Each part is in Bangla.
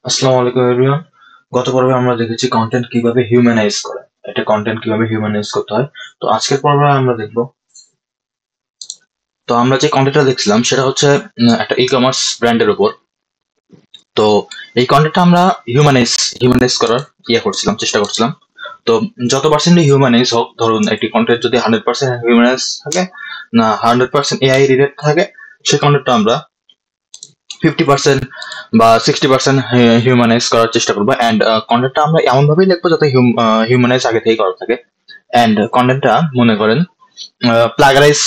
আসসালামু আলাইকুম এভরিওয়ান। গত পর্বে আমরা দেখেছি কন্টেন্ট কিভাবে হিউম্যানাইজ করে, এটা কন্টেন্ট কিভাবে হিউম্যানাইজ করতে হয়। তো আজকের পর্বে আমরা দেখব। তো আমরা যে কন্টেন্টটা দেখছিলাম সেটা হচ্ছে একটা ই কমার্স ব্র্যান্ডের উপর। তো এই কন্টেন্টটা আমরা হিউম্যানাইজ হিউম্যানাইজ করার করছিলাম, চেষ্টা করছিলাম। তো যত পার্সেন্ট হিউম্যানাইজ হোক, ধরুন একটি কন্টেন্ট যদি 100% হিউম্যানাইজ থাকে, না 100% এআই রিলেটেড থাকে, সেই কন্টেন্টটা আমরা 50% বা 60% হিউম্যানাইজ করার চেষ্টা করবো। অ্যান্ড কন্টেন্টটা আমরা এমন ভাবেই লিখবো যাতে হিউম্যানাইজ আগে থেকে করা থাকে। অ্যান্ড কন্টেন্টটা মনে করেন প্লাগারাইজ,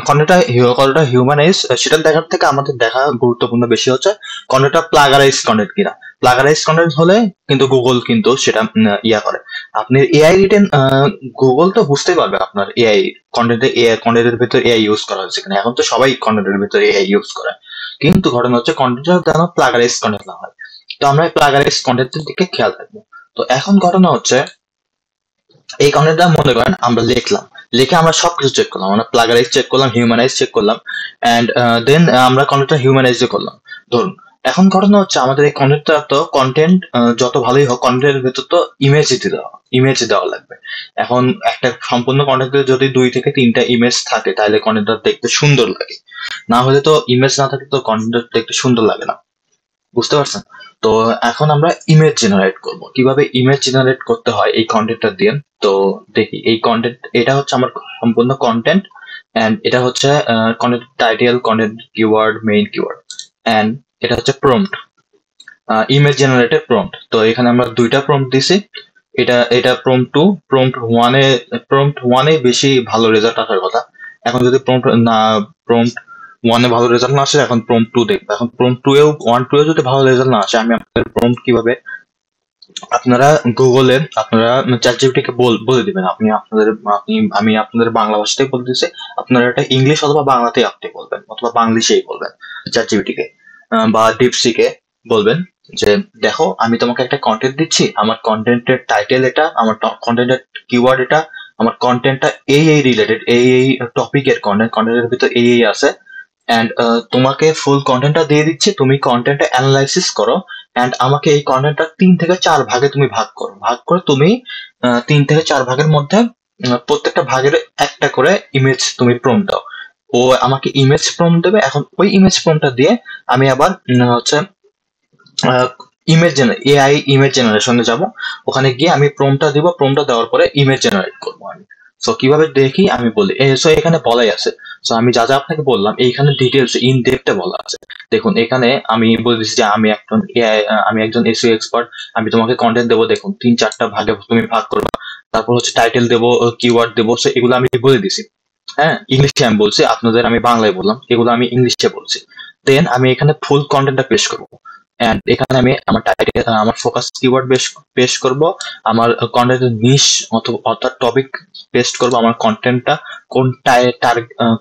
কন্টেন্টটা কতটা হিউম্যানাইজ সেটা দেখার থেকে আমাদের দেখা গুরুত্বপূর্ণ বেশি হচ্ছে কন্টেন্টটা প্লাগারাইজ কন্টেন্ট কিনা। প্লাগারাইজ কন্টেন্ট হলে কিন্তু গুগল কিন্তু সেটা করে। আপনি এআই রিটেন, গুগল তো বুঝতেই পারবে আপনার এআই কন্টেন্টের ভিতরে এআই ইউজ করা হচ্ছে কিনা। এখন তো সবাই কন্টেন্টের ভিতরে এআই ইউজ করে, কিন্তু ঘটনা হচ্ছে কন্টেন্টটা যেন প্লাগারাইজ কন্টেন্ট না হয়। তো আমরা প্লাগারাইজ কন্টেন্টের দিকে খেয়াল রাখবো। তো এখন ঘটনা হচ্ছে এই কন্টেন্টটা মনে করেন আমরা লিখলাম, লিখে আমরা সবকিছু চেক করলাম, আমরা প্লাগারাইজ চেক করলাম, হিউম্যানাইজ চেক করলাম, অ্যান্ড দেন আমরা কন্টেন্টটা হিউম্যানাইজ করলাম। ধরুন এখন ঘটনা হচ্ছে আমাদের এই কন্টেন্টটা, তো কন্টেন্ট যত ভালোই হোক, কন্টেন্টের ভেতর তো ইমেজ দেওয়া লাগবে। এখন একটা সম্পূর্ণ কন্টেন্টে যদি 2 থেকে 3টা ইমেজ থাকে তাহলে কন্টেন্টটা দেখতে সুন্দর লাগে। না হলে তো ইমেজ না থাকলে তো কন্টেন্ট দেখতে সুন্দর লাগে না। বুঝতে পারছেন? তো এখন আমরা ইমেজ জেনারেট করব। কিভাবে ইমেজ জেনারেট করতে হয় এই কন্টেন্টটা দিয়ে। তো দেখি এই কন্টেন্ট, এটা হচ্ছে আমার সম্পূর্ণ কন্টেন্ট, এন্ড এটা হচ্ছে content title, content keyword, main keyword, and এটা হচ্ছে প্রম্পট, ইমেজ জেনারেটেড প্রম্পট। তো এখানে আমরা 2টা প্রম্পট দিছি। এটা এটা প্রম্পট 2, প্রম্পট 1 এ বেশি ভালো রেজাল্ট আসার কথা। এখন যদি প্রম্পট 1 এ ভালো রেজাল্ট না আসে, এখন প্রম্পট 2 দেখবে। এখন প্রম্পট 2 এও যদি ভালো রেজাল্ট না আসে, আমি আপনাদের প্রম্পট কিভাবে আপনারা গুগলে আপনারা চ্যাটজিপিটি কে বলে দিবেন। আমি আপনাদের বাংলা ভাষাতেই বলে দিচ্ছি, আপনারা এটা ইংলিশ অথবা বাংলাতেই আপনি বলবেন, অথবা বাংলিশেই বলবেন চ্যাটজিপিটি কে বা ডিপসি কে বলবেন যে দেখো, আমি তোমাকে একটা কন্টেন্ট দিচ্ছি, আমার কন্টেন্টের টাইটেল এটা, আমার কন্টেন্টের কিওয়ার্ড এটা, আমার কন্টেন্টটা এই রিলেটেড, এই টপিকের কন্টেন্টের ভিতর এই আছে। অ্যান্ড তোমাকে ফুল কন্টেন্টটা দিয়ে দিচ্ছি, তুমি কন্টেন্টটা অ্যানালাইসিস করো, অ্যান্ড আমাকে এই কন্টেন্টটা 3 থেকে 4 ভাগে তুমি ভাগ করে তুমি 3 থেকে 4 ভাগের মধ্যে প্রত্যেকটা ভাগের একটা করে ইমেজ তুমি প্রম্পট দাও। ও আমাকে ইমেজ প্রম্পট দেবে। এখন ওই ইমেজ প্রম্পটটা দিয়ে আমি আবার হচ্ছে এআই ইমেজ জেনারেশনে যাব। ওখানে গিয়ে আমি প্রম্পটটা দিব, প্রম্পটটা দেওয়ার পরে ইমেজ জেনারেট করবো আমি। সো কিভাবে দেখি আমি বলি, সো এখানে বলাই আছে। সো আমি যা যা আপনাকে বললাম এইখানে ডিটেলস ইন ডেপথে বলা আছে। দেখুন এখানে আমি বলে দিচ্ছি যে আমি একজন এসইও এক্সপার্ট। আমি তোমাকে কন্টেন্ট দেবো, দেখুন 3-4টা ভাগে তুমি ভাগ করবা। তারপর হচ্ছে টাইটেল দেবো, কিওয়ার্ড দেবো, সো এগুলো আমি বলে দিছি। হ্যাঁ, ইংলিশে আমি বলছি, আপনাদের আমি বাংলায় বললাম, এগুলো আমি ইংলিশে বলছি। দেন আমি এখানে ফুল কন্টেন্টটা পেশ করবো। এন্ড এখানে আমি আমার টাইটেল, আমার ফোকাস কিওয়ার্ড পেশ করব, আমার কন্টেন্টের নিশ অর্থাৎ টপিক পেস্ট করব, আমার কন্টেন্টটা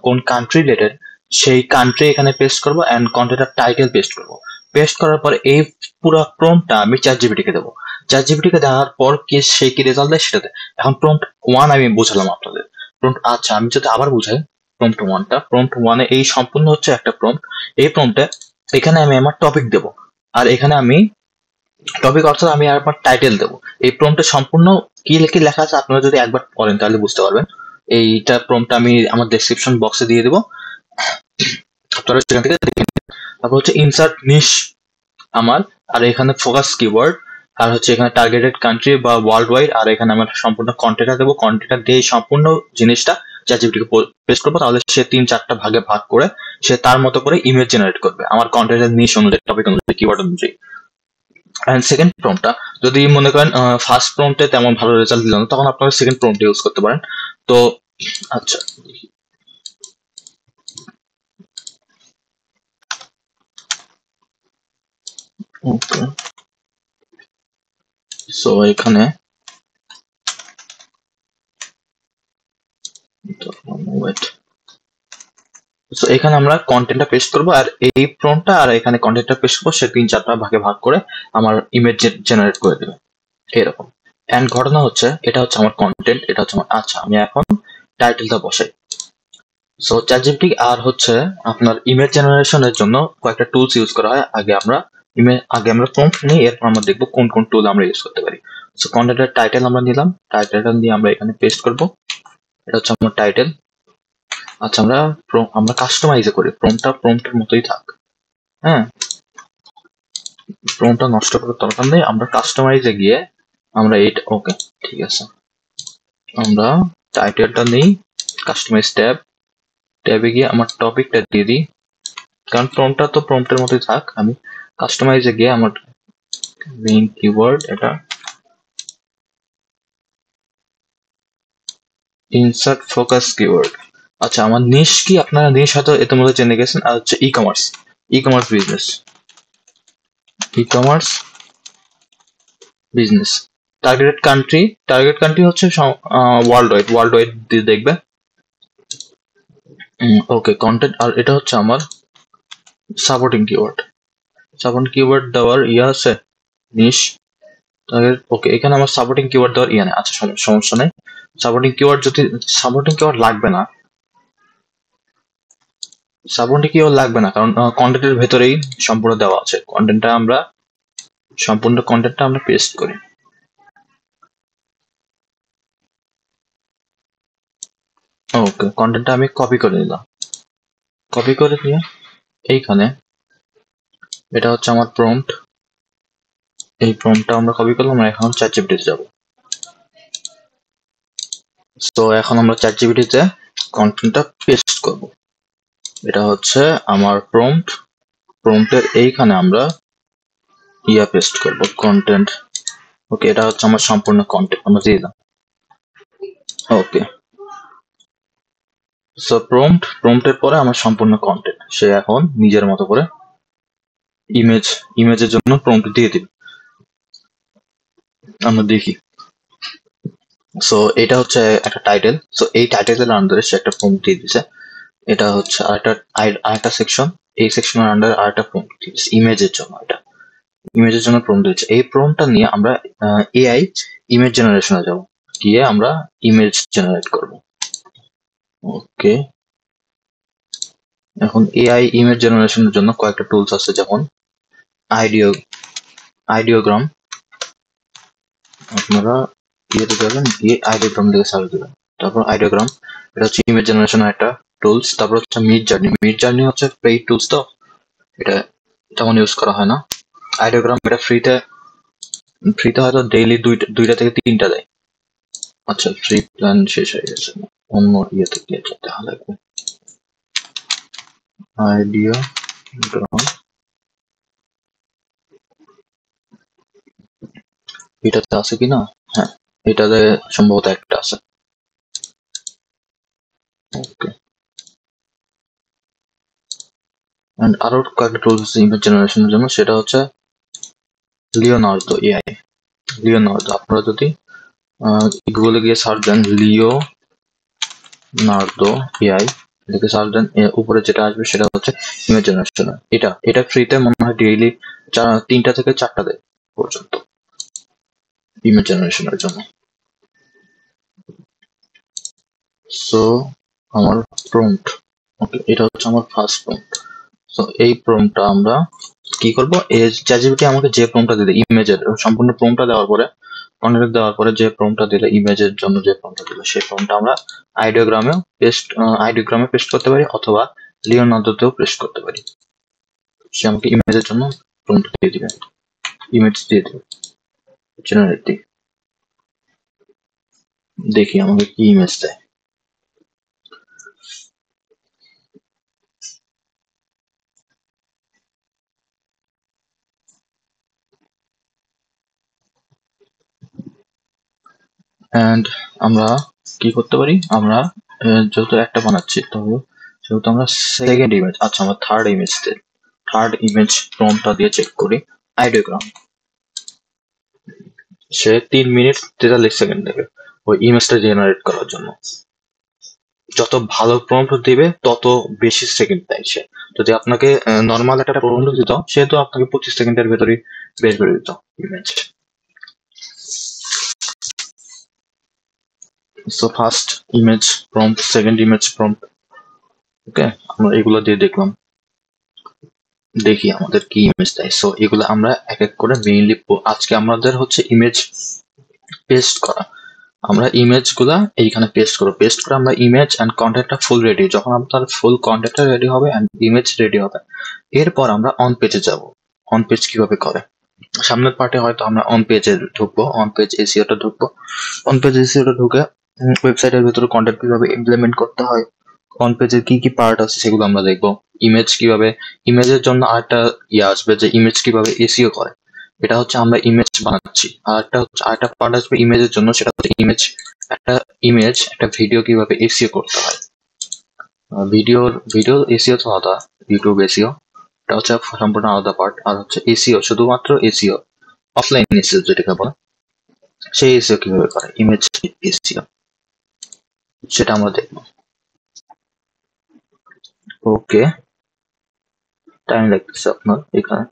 কোন কান্ট্রি রিলেটেড সেই কান্ট্রি এখানে পেস্ট করব, এন্ড কন্টেন্টের টাইটেল পেস্ট করব। পেস্ট করার পর এই পুরো প্রম্পটটা আমি চ্যাটজিপিটি কে দেবো। চ্যাটজিপিটি কে দেওয়ার পর সে কি রেজাল্ট দেয় সেটা দেয়। এখন প্রম্পট 1 আমি বুঝালাম আপনাদের। আচ্ছা, আমি যদি আবার বুঝাই, প্রম্পট 1 এই সম্পূর্ণ হচ্ছে একটা প্রম্পট। এই প্রম্পটে এখানে আমি আমার টপিক দেবো, আর এখানে আমি টপিক অর্থাৎ আমি আবার টাইটেল দেবো। এই প্রম্পটে সম্পূর্ণ কি কি লেখা আছে আপনারা যদি একবার পড়েন তাহলে বুঝতে পারবেন। এইটা প্রম্পট আমি আমার ডেসক্রিপশন বক্সে দিয়ে দেবো, আপনারা সেখান থেকে দেখে নিন। তারপর হচ্ছে ইনসার্ট নিশ আমার, আর এখানে ফোকাস কিওয়ার্ড, আর হচ্ছে এখানে টার্গেটেড কান্ট্রি বা ওয়ার্ল্ড ওয়াইড, আর এখানে আমরা সম্পূর্ণ কন্টেন্ট দেবো। কন্টেন্ট দিয়ে সম্পূর্ণ জিনিসটা চ্যাটজিপিটিকে পেস্ট করবো, তাহলে সে 3-4টা ভাগে ভাগ করে সে তার মতো করে ইমেজ জেনারেট করবে আমার কন্টেন্টের নিশ অনুযায়ী, টপিক অনুযায়ী, কিওয়ার্ড অনুযায়ী। এন্ড সেকেন্ড প্রম্পটটা যদি মনে করেন ফার্স্ট প্রম্পটে তেমন ভালো রেজাল্ট দিল না, তখন আপনারা সেকেন্ড প্রম্পট ইউজ করতে পারেন। তো আচ্ছা, ওকে, সো এখানে ওয়েট, সো এখানে আমরা কন্টেন্টটা পেস্ট করবো, আর এই প্রম্পটটা আর এখানে কন্টেন্টটা পেস্ট করবো, সে 3-4টা ভাগে ভাগ করে আমার ইমেজ জেনারেট করে দেবে এরকম। এন্ড ঘটনা হচ্ছে এটা হচ্ছে আমার কন্টেন্ট, এটা হচ্ছে আমার। আচ্ছা, আমি এখন টাইটেলটা বসাই। সো চ্যাটজিপিটি আর হচ্ছে আপনার ইমেজ জেনারেশনের জন্য কয়েকটা টুলস ইউজ করা হয়। আগে আমরা আগে আমরা প্রম্পট নিই, এরপর আমরা দেখবো কোন কোন টুল আমরা ইউজ করতে পারি। সো কন্টেন্টের টাইটেল আমরা নিলাম, টাইটেলটা দিয়ে আমরা এখানে পেস্ট করব। এটা হচ্ছে আমার টাইটেল। আচ্ছা, আমরা কাস্টমাইজ করি, প্রম্পটের মতোই থাক। হ্যাঁ, প্রম্পটটা নষ্ট করার দরকার নেই, আমরা কাস্টমাইজে গিয়ে আমরা এইটা, ওকে ঠিক আছে, আমরা টাইটেলটা নেই, কাস্টমাইজ ট্যাবে গিয়ে আমার টপিকটা দিয়ে দিই, কারণ প্রম্পটটা তো প্রম্পটের মতোই থাক। আমি কাস্টমাইজে গিয়ে আমার মেইন কিওয়ার্ড, এটা ইনসার্ট ফোকাস কিওয়ার্ড। আচ্ছা, আমার নিশ কি, আপনারা নিশ হয়তো এর মধ্যে জেনে গেছেন, আর হচ্ছে e commerce, business, e commerce business. Target country হচ্ছে ওয়ার্ল্ড ওয়াইড দিয়ে দেখবে। ওকে, কন্টেন্ট, আর এটা হচ্ছে আমার সাপোর্টিং কিওয়ার্ড দেওয়ার ইয়ে আছে, নিশ। ওকে, এখানে আমার সাপোর্টিং কিওয়ার্ড দেওয়ার ইয়ে নেই। আচ্ছা, সমস্যা নেই। সাপোর্টিং কিওয়ার্ড লাগবে না, কারণ কন্টেন্টের ভেতরেই সম্পূর্ণ দেওয়া আছে। সম্পূর্ণ কন্টেন্টটা আমরা পেস্ট করি। ওকে, কন্টেন্টটা আমি কপি করে নিলাম। কপি করে নিয়ে এইখানে, এটা হচ্ছে আমার প্রম্পট, এই প্রম্পটটা আমরা কপি করলাম, আমরা এখন চ্যাটজিপিটিতে যাব। তো এখন আমরা চ্যাটজিপিটিতে কন্টেন্টটা পেস্ট করব। এটা হচ্ছে আমার প্রম্পটের এইখানে আমরা পেস্ট করব কন্টেন্ট। ওকে, এটা হচ্ছে আমার সম্পূর্ণ কন্টেন্ট, আমরা দিয়ে দিলাম। ওকে, সো প্রম্পটের পরে আমার সম্পূর্ণ কন্টেন্ট, সে এখন নিজের মতো করে ইমেজের জন্য প্রম্পট দিয়ে দিবে। আমরা দেখি। সো এটা হচ্ছে একটা টাইটেল, সো এই টাইটেলের আন্ডারে সে একটা প্রম্পট দিয়ে দিছে। এটা হচ্ছে আরেকটা সেকশন, এই সেকশনের আন্ডারে আরেকটা প্রম্পট দিয়েছে ইমেজের জন্য। এটা ইমেজের জন্য প্রম্পট দিয়েছে। এই প্রম্পটটা নিয়ে আমরা এআই ইমেজ জেনারেশনে যাব, গিয়ে আমরা ইমেজ জেনারেট করব। ওকে, এখন এআই ইমেজ জেনারেশনের জন্য কয়েকটা টুলস আছে, যেমন আইডিওগ্রাম। আপনারা ইয়েতে যাবেন, গিয়ে আইডিওগ্রাম থেকে সার্চ দেবেন, তারপর আইডিওগ্রাম, এটা হচ্ছে ইমেজ জেনারেশনের একটা টুলস। তারপর হচ্ছে মিড জার্নি হচ্ছে পেইড টুলস, তো এটা তেমন ইউজ করা হয় না। আইডিওগ্রাম এটা ফ্রিতে হয়তো ডেইলি দুইটা থেকে তিনটা দেয়। আচ্ছা, ফ্রি প্ল্যান শেষ হয়ে গেছে, অন্য ইয়েতে গিয়ে যেতে লাগবে। আইডিওগ্রাম, এটাতে আছে কিনা? হ্যাঁ, এটাতে সম্ভবত একটা আছে। ওকে, এন্ড আরো কয়েকটা টুলস আছে ইমেজ জেনারেশনের জন্য, সেটা হচ্ছে লিওনার্দো এআই। আপনারা যদি গুগলে গিয়ে সার্চ দেন লিওনার্দো এআই লিখে সার্চ দেন, উপরে যেটা আসবে সেটা হচ্ছে ইমেজ জেনারেশন। এটা ফ্রিতে মনে হয় ডেইলি 3টা থেকে 4টা দেয় পর্যন্ত ইমেজ জেনারেশনের জন্য। সো আমার প্রম্পট, ওকে, এটা হচ্ছে আমার ফার্স্ট প্রম্পট। সো এই প্রম্পটটা আমরা কি করব, চ্যাটজিপিটি আমাকে যে প্রম্পটটা দিলে, ইমেজের সম্পূর্ণ প্রম্পটটা দেওয়ার পরে, কন্টেন্ট দেওয়ার পরে যে প্রম্পটটা দিলে, ইমেজের জন্য যে প্রম্পটটা দিলে, সেই প্রম্পটটা আমরা আইডিওগ্রামে পেস্ট করতে পারি, অথবা লিওনার্দোতেও পেস্ট করতে পারি। সে আমাকে ইমেজের জন্য প্রম্পট দিয়ে দিবে, ইমেজ দিয়ে দিবে, জেনারেট দিই, দেখি আমাকে কি ইমেজ দেয়। এন্ড আমরা কি করতে পারি, আমরা যেহেতু একটা বানাচ্ছি, তবে সেহেতু আমরা সেকেন্ড ইমেজ, আচ্ছা আমরা থার্ড ইমেজ প্রম্পটটা দিয়ে চেক করি। আইডিওগ্রাম, সে 3 মিনিট 43 সেকেন্ড দেবে ওই ইমেজটা জেনারেট করার জন্য। যত ভালো প্রম্পট দিবে তত বেশি সেকেন্ড দেয় সে। যদি আপনাকে নর্মাল একটা প্রম্পট দিত, সে তো আপনাকে 25 সেকেন্ডের ভেতরেই বের করে দিত image. So first image prompt, second image prompt, okay, আমরা এগুলো দিয়ে দেখলাম। দেখি আমাদের কি ইমেজ দেয়। সো এগুলো আমরা এক এক করে মেইনলি আজকে আমাদের হচ্ছে ইমেজ পেস্ট করা। আমরা ইমেজ গুলা এইখানে পেস্ট করবো, পেস্ট করে আমরা ইমেজ অ্যান্ড কন্টেন্টটা ফুল রেডি। যখন আপনার ফুল কন্টেন্টটা রেডি হবে অ্যান্ড ইমেজ রেডি হবে, এরপর আমরা অন পেজে যাব। অন পেজ কিভাবে করে, সামনের পার্টে হয়তো আমরা অন পেজে ঢুকবো, অন পেজ এসিওটা ঢুকবো। অন পেজ এসিওটা ঢুকে ওয়েবসাইটের ভিতরে কন্টেন্ট কিভাবে ইমপ্লিমেন্ট করতে হয়, অন পেজের কি কি পার্ট আছে সেগুলো আমরা দেখবো। ইমেজ কিভাবে, ইমেজের জন্য আরেকটা আসবে যে ইমেজ কিভাবে এসিও করে। এটা হচ্ছে আমরা ইমেজ বানাচ্ছি। আর একটা হচ্ছে আরেকটা পার্ট আসবে ইমেজের জন্য, সেটা হচ্ছে ইমেজ একটা ভিডিও কিভাবে এসিও করতে হয়। ভিডিও এসিও তো আলাদা, ইউটিউব এসিও এটা হচ্ছে সম্পূর্ণ আলাদা পার্ট। আর হচ্ছে এসিও, শুধুমাত্র এসিও, অফলাইন এসিও যেটাকে বলে, সেই এসিও কিভাবে করে, ইমেজ এসিও, সেটা আমরা দেখবো। ওকে, টাইম লাগতেছে আপনার এখানে।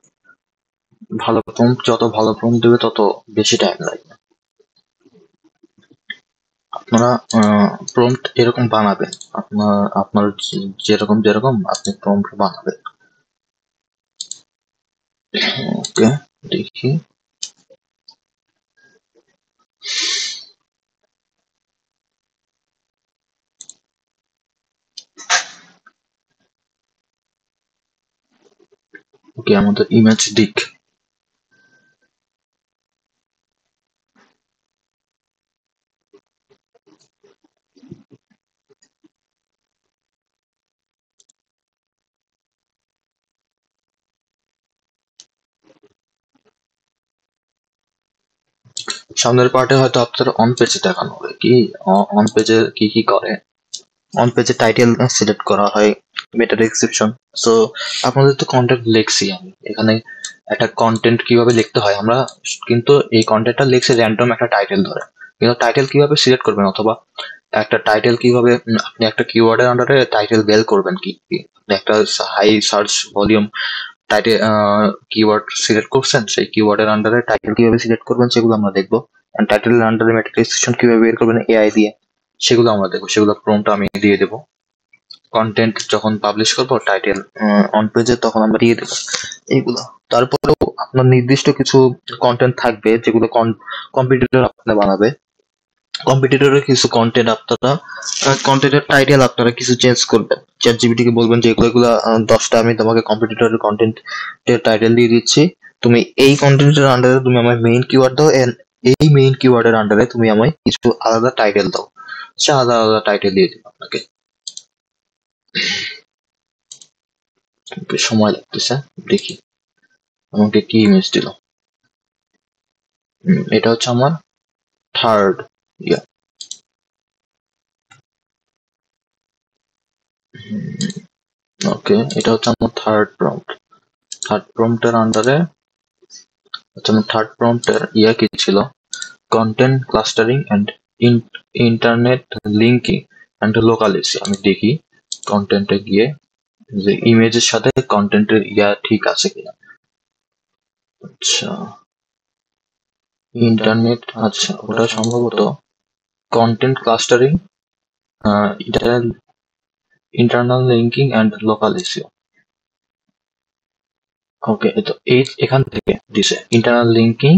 ভালো প্রম্পট, যত ভালো প্রম্পট দেবে তত বেশি টাইম লাগবে। আপনারা প্রম্পট এরকম বানাবেন, আপনার যেরকম যেরকম আপনি প্রম্পট বানাবেন। ওকে, দেখি। ওকে, আমাদের ইমেজ দিক। সামনের পার্টে হয়তো আপনার অন পেজে দেখানো হবে কি, অন পেজে কি কি করে। অন পেজে টাইটেল সিলেক্ট করা হয়, মেটা ডেসক্রিপশন। সো আপনাদের তো কন্টেন্ট লিখছি আমি এখানে, একটা কন্টেন্ট কিভাবে লিখতে হয় আমরা, কিন্তু এই কন্টেন্টটা লিখছি র্যান্ডম একটা টাইটেল ধরে। কিন্তু টাইটেল কিভাবে সিলেক্ট করবেন, অথবা একটা টাইটেল কিভাবে আপনি একটা কিওয়ার্ডের আন্ডারে টাইটেল বেল করবেন, আপনি একটা high search volume title keyword select করছেন, সেই কিওয়ার্ডের আন্ডারে টাইটেল কিভাবে সিলেক্ট করবেন সেগুলো আমরা দেখবো। টাইটেলের আন্ডারে মেটা ডেসক্রিপশন কিভাবে বের করবেন এআই দিয়ে, সেগুলো আমরা দেখবো। সেগুলো প্রম্পট আমি দিয়ে দেবো। কন্টেন্ট যখন পাবলিশ করবো টাইটেল অন পেজে, তখন আমরা দিয়ে দেবো এইগুলো। তারপরেও আপনার নির্দিষ্ট কিছু কন্টেন্ট থাকবে যেগুলো কম্পিটিটর আপনারা বানাবে। কম্পিটিটরের কিছু কন্টেন্ট আপনারা, কন্টেন্টের টাইটেল আপনারা কিছু চেঞ্জ করবেন। চ্যাট জিপিটি কে বলবেন যে এগুলো 10টা আমি তোমাকে কম্পিটিটরের কন্টেন্ট এর টাইটেল দিয়ে দিচ্ছি, তুমি এই কন্টেন্টের আন্ডারে তুমি আমার মেইন কিওয়ার্ড দাও, এন্ড এই মেইন কিওয়ার্ডের আন্ডারে তুমি আমায় কিছু আলাদা টাইটেল দাও। সে আলাদা আলাদা টাইটেল দিয়ে দেবো আপনাকে। একটু সময় লাগতেছে, দেখি আমাকে কি ইমেজ দিল। এটা হচ্ছে আমার থার্ড ইয়া। ওকে, এটা হচ্ছে আমার থার্ড প্রম্পট। থার্ড প্রম্পটের আন্ডারে আচ্ছা, আমার থার্ড প্রম্পটের ইয়া কি ছিল, content clustering and internet linking and local SEO. আমি দেখি কন্টেন্টে গিয়ে যে ইমেজের সাথে কন্টেন্টের ইয়া ঠিক আছে কিনা। আচ্ছা, ইন্টারনেট, আচ্ছা ওটা সম্ভবত content clustering, internal linking and local SEO. Okay, তো এই এখান থেকে দিছে internal linking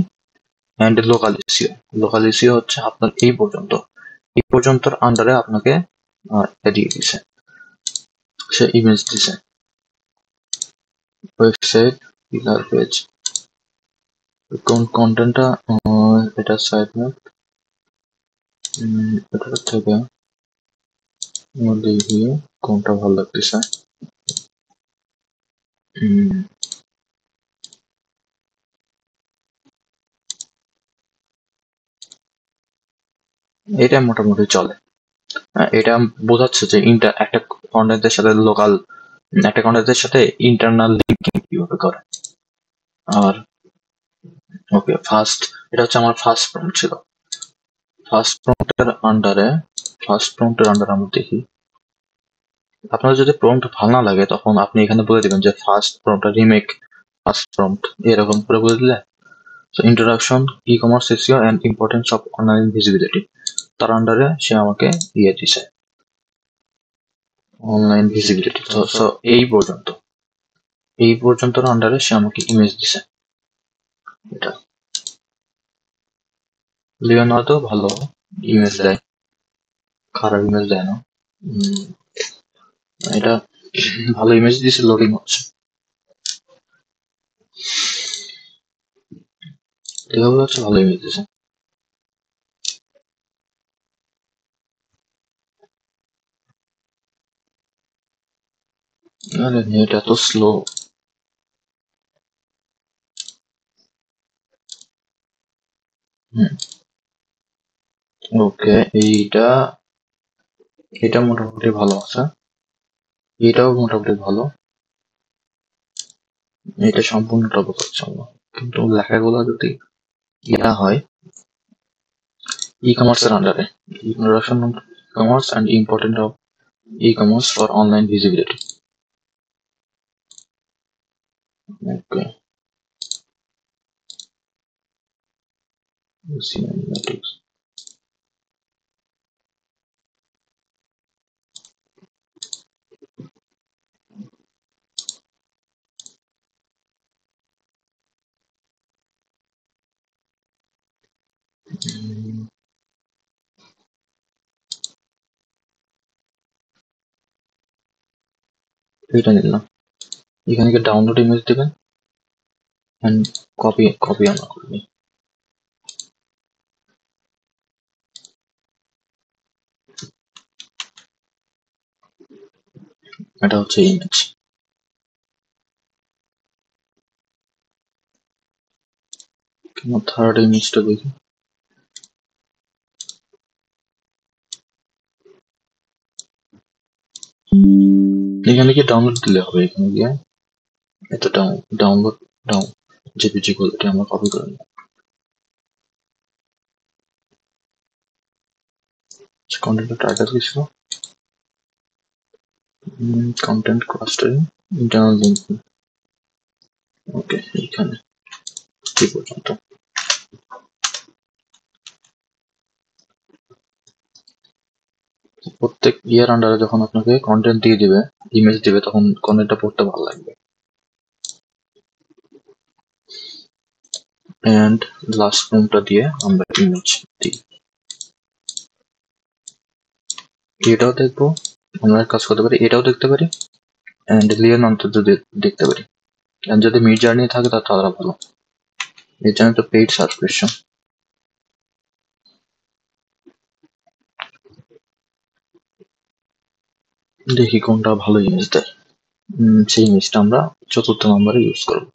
and local SEO. Local SEO হচ্ছে আপনার এই পর্যন্তর আন্ডারে আপনাকে দিয়ে দিছে, সে ইমেজ দিছে। ওয়েবসাইট পিলার পেজ, কোন কন্টেন্টটা, এটা সাইড ম্যাপ, এটা থেকে দেখি কোনটা ভালো লাগতেছে। এটা মোটামুটি চলে। এটা বোঝাচ্ছে যে একটা কন্টেন্টের সাথে একটা কন্টেন্টের সাথে ইন্টারনাল লিঙ্কিং কিভাবে করে। আর ওকে, এটা হচ্ছে আমার ফার্স্ট প্রম্পট ছিল। ফার্স্ট প্রম্পটের আন্ডারে আমরা দেখি। আপনার যদি প্রম্পট ভালো না লাগে তখন আপনি এখানে বলে দিবেন যে first prompt remake first prompt, এরকম করে বলে দিলে। So introduction e-commerce SEO and importance of online visibility, তার আন্ডারে সে আমাকে দিয়ে দিছে অনলাইন ভিজিবিলিটি। সো এই পর্যন্ত এই পর্যন্ত আন্ডারে সে আমাকে ইমেজ দিছে। এটা লিওনার্দো ভালো ইমেজ দেয়, খারাপ ইমেজ দেয় না। এটা ভালো ইমেজ দিছে, লোডিং হচ্ছে। এভাবে হচ্ছে ভালো ইমেজ দিছে। আরে নেট এত স্লো। ওকে, এইটা এটা মোটামুটি ভালো আছে, এটাও মোটামুটি ভালো, এটা সম্পূর্ণটা বোঝাচ্ছে না, কিন্তু লেখাগুলো যদি ইয়া হয় ই-কমার্স এর আন্ডারে, introduction of commerce and important of e-commerce for online visibility. Okay, cinematics এটা নিলাম। এখানে গিয়ে ডাউনলোড ইমেজ দেবেন অ্যান্ড কপি আমরা করবি। এটা হচ্ছে ইমেজ। থার্ড ইমেজটা দেখি। এখানে কি ডাউনলোড দিলে হবে? এখানে গিয়ে এটা ডাউনলোড ডাউন জেপিজি কোয়ালিটি আমরা কপি করে নিই। কন্টেন্টের টাইটেল কি ছিল? Content clustering, internal link. Okay, এইখানে কি পর্যন্ত। প্রত্যেক ইয়ার আন্ডারে যখন আপনাকে কন্টেন্ট দিয়ে দিবে, ইমেজ দিবে, তখন কন্টেন্টটা পড়তে ভালো লাগবে। এন্ড লাস্ট ফর্মটা দিয়ে আমরা ইমেজ দিই। এটাও দেখবো, আমরা কাজ করতে পারি, এটাও দেখতে পারি, এন্ড লিওনার্দো যদি দেখতে পারি। এন্ড যদি মিড জার্নি থাকে তাহলে আরো ভালো। এর জন্য তো পেইড সাবস্ক্রিপশন। দেখি কোনটা ভালো ইমেজ দেয়, সেই ইমেজটা আমরা চতুর্থ নম্বরে ইউজ করবো।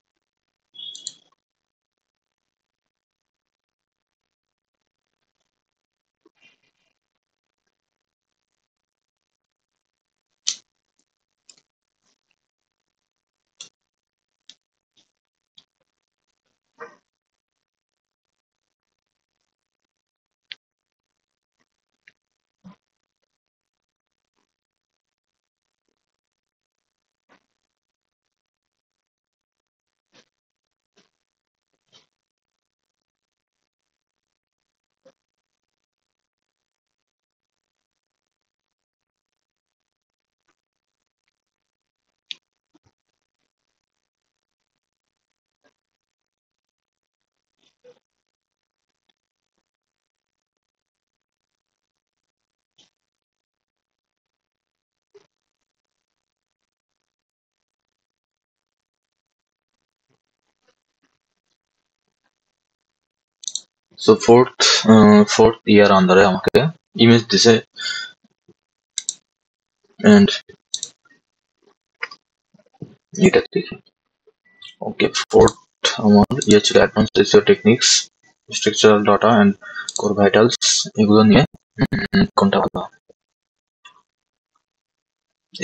সো ফোর্থ ইয়ার আন্ডারে আমাকে ইমেজ দিছে, এন্ড এটা দেখি। ওকে, ফোর্থ আমার ইয়ে ছিল advance SEO techniques, structural data and core vitals. এগুলো নিয়ে কোনটা ভালো?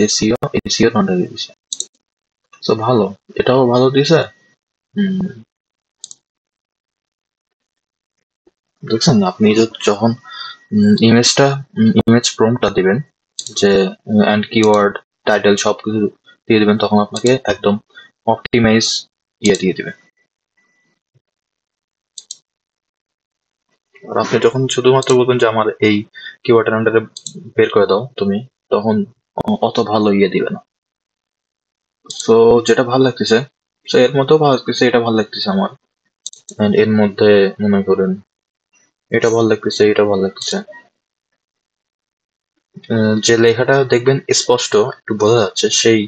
এসইও আন্ডারে দিছে, সো ভালো, এটাও ভালো দিছে। দেখছেন আপনি যখন ইমেজ প্রম্পটটা দিবেন, যে এন্ড কিওয়ার্ড টাইটেল সবকিছু দিয়ে দিবেন, তখন আপনাকে একদম অপটিমাইজ ইয়ে দিয়ে দিবে। আর আপনি যখন শুধুমাত্র বলবেন যে আমার এই কিওয়ার্ডের আন্ডারে বের করে দাও তুমি, তখন অত ভালো ইয়ে দিবে না। সো যেটা ভালো লাগতেছে, সো এর মধ্যেও ভালো লাগতেছে, এটা ভালো লাগতেছে আমার। এন্ড এর মধ্যে মনে করেন এটা ভালো লাগতেছে, এটা ভালো লাগতেছে। যে লেখাটা দেখবেন স্পষ্ট একটু বোঝা যাচ্ছে, সেই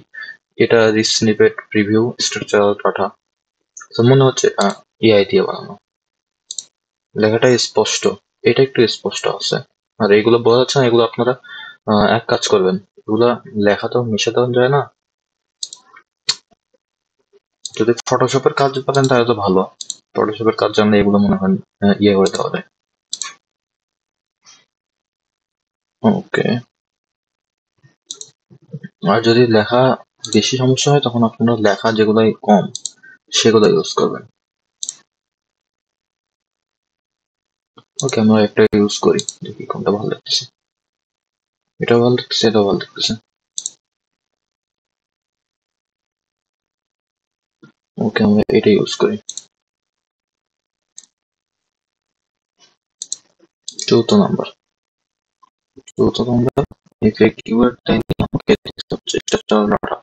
এটা স্নিপেট প্রিভিউ স্ট্রাকচারাল ডাটা। তো মনে হচ্ছে এআই দিয়ে বানানো। লেখাটা স্পষ্ট, এটা একটু স্পষ্ট আছে। আর এগুলো বোঝা যাচ্ছে না, এগুলো আপনারা এক কাজ করবেন, এগুলা লেখা তো মিশে দেওয়া যায় না। যদি ফটোশপের কাজ পারেন তাহলে তো ভালো। ফটোশপের কাজ জানলে এগুলো মনে হয় ইয়ে করে দেওয়া যায়। ওকে। আর যদি লেখা বেশি সমস্যা হয় তখন আপনারা লেখা যেগুলো কম সেগুলো ইউজ করবেন। ওকে, আমরা একটা ইউজ করি, দেখি কোনটা ভালো লাগতেছে। এটাও ভালো লাগতেছে, এটাও ভালো লাগতেছে। ওকে, আমরা এটা ইউজ করি। 4th number. 4th number, if a keyword then আমাকে চেষ্টা চালানোটা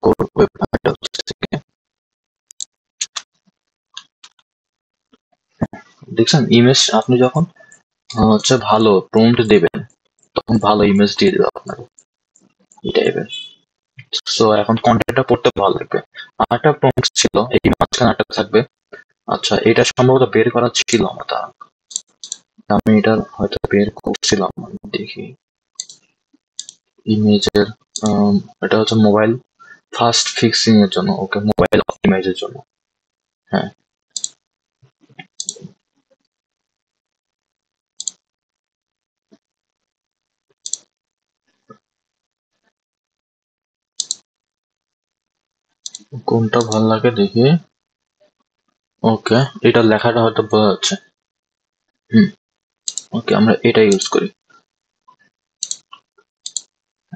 করবে ব্যাপারটা হচ্ছে থেকে। দেখছেন ইমেজ আপনি যখন হচ্ছে ভালো প্রম্পট দেবেন তখন ভালো ইমেজ দিয়ে দেবে আপনাকে, এই টাইপের। সো এখন কন্টেন্টটা পড়তে ভালো লাগবে। আরেকটা প্রম্পট ছিল, এই মাঝখানে একটা থাকবে। আচ্ছা, এটা সম্ভবত বের করা ছিল আমার দ্বারা, আমি এটা হয়তো বের করছিলাম, আমি দেখি। ইমেজের এটা হচ্ছে মোবাইল ফাস্ট ফিক্সিং এর জন্য, ওকে, মোবাইল অপটিমাইজের জন্য। হ্যাঁ, কোনটা ভালো লাগে দেখি। ওকে, এটা লেখাটা হয়তো বোঝা যাচ্ছে। হুম, ওকে, আমরা এটা ইউজ করি।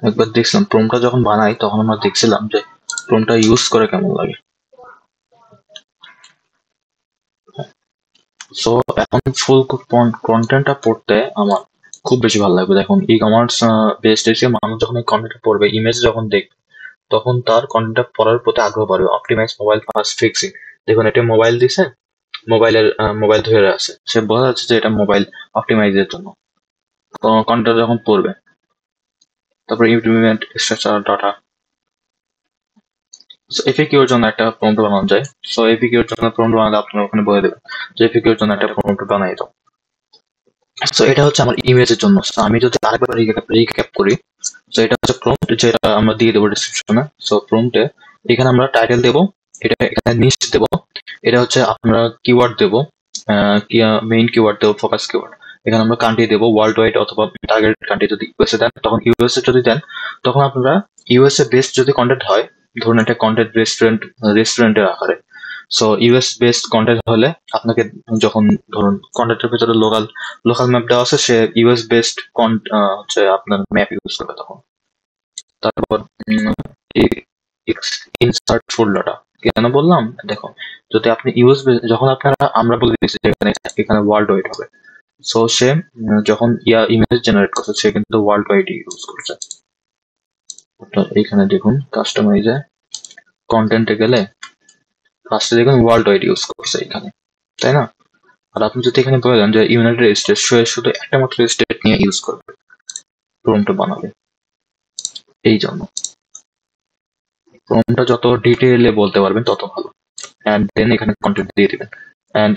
একবার দেখছিলাম প্রোমটা যখন বানাই তখন আমরা দেখছিলাম যে প্রোমটা ইউজ করে কেমন লাগে। সো এখন ফুল কন্টেন্টটা পড়তে আমার খুব বেশি ভালো লাগবে। দেখুন ই কমার্স বেসড এসে মানুষ যখন এই কন্টেন্ট পড়বে, ইমেজ যখন দেখবে, তখন তার কন্টেন্টটা পড়ার প্রতি আগ্রহ বাড়বে। অপটিমাইজ মোবাইল ফাস্ট ফিক্সিং, দেখুন এটা মোবাইল দিছে, মোবাইল ধরে আছে, সে বোঝা যাচ্ছে যে এটা মোবাইল অপটিমাইজের জন্য। কন্টেন্ট যখন পড়বে, তারপর ইমপ্লিমেন্ট স্ট্রাকচার ডাটা। এফএকিউ এর জন্য একটা প্রম্পট বানানো যায়। সো এফএকিউ এর জন্য প্রম্পট বানালে আপনারা ওখানে বলে দেবেন যে এফএকিউ এর জন্য একটা প্রম্পট বানাই দাও। সো এটা হচ্ছে আমার ইমেজের জন্য। So, আমি যদি আরেকবার রিক্যাপ করি, তো এটা হচ্ছে প্রম্পট, যেটা আমরা দিয়ে দেবো ডিসক্রিপশনে। সো প্রম্পটে এখানে আমরা টাইটেল দেবো, এটা এখানে নিচ দেবো, এটা হচ্ছে আমরা কিওয়ার্ড দেবো, মেইন কিওয়ার্ড দেবো, ফোকাস কিওয়ার্ড। এখানে আমরা কান্ট্রি দেবো ওয়ার্ল্ড ওয়াইড অথবা টার্গেট কান্ট্রি। যদি ইউএসএ দেন তখন ইউএসএ যদি দেন তখন আপনারা ইউএসএ বেসড যদি কন্টেন্ট হয়, ধরুন একটা কন্টেন্ট রেস্টুরেন্টের আকারে। সো ইউএস বেসড কন্টেন্ট হলে আপনাকে যখন ধরুন কন্টেন্টের ভিতরে লোকাল লোকাল ম্যাপ দেওয়া আছে, সে ইউএস বেসড হচ্ছে আপনার ম্যাপ ইউজ করবে তখন। তারপর ইনসার্ট ফোল্ডারটা কেন বললাম দেখো, যদি আপনি ইউএস যখন আপনারা আমরা বলে দিচ্ছি যে এখানে এখানে ওয়ার্ল্ড ওয়াইড হবে। সো সে যখন ইমেজ জেনারেট করছে সে কিন্তু ওয়ার্ল্ড ওয়াইড ইউজ করছে। এখানে দেখুন কাস্টমাইজে কন্টেন্টে গেলে ফার্স্টে দেখুন ওয়ার্ল্ড ওয়াইড ইউজ করছে এখানে, তাই না? আর আপনি যদি এখানে বলে দেন যে ইউনাইটেড স্টেটস, সে শুধু একটা মাত্র স্টেট নিয়ে ইউজ করবে প্রম্পটটা বানাবে। এই জন্য প্রম্পটটা যত ডিটেইলে বলতে পারবেন তত ভালো। অ্যান্ড দেন এখানে কন্টেন্ট দিয়ে দিবেন। অ্যান্ড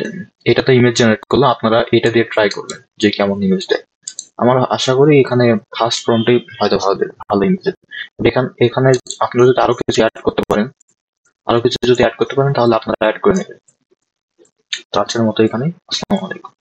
এটা তো ইমেজ জেনারেট করলে আপনারা এটা দিয়ে ট্রাই করবেন যে কেমন ইমেজ দেয়। আমার আশা করি এখানে ফার্স্ট প্রম্পটেই হয়তো ভালো দেবে, ভালো ইমেজ দেবে। এখানে আপনারা যদি আরো কিছু অ্যাড করতে পারেন, তাহলে আপনারা অ্যাড করে নেবেন। তো আজকের মতো এখানেই। আসসালামু আলাইকুম।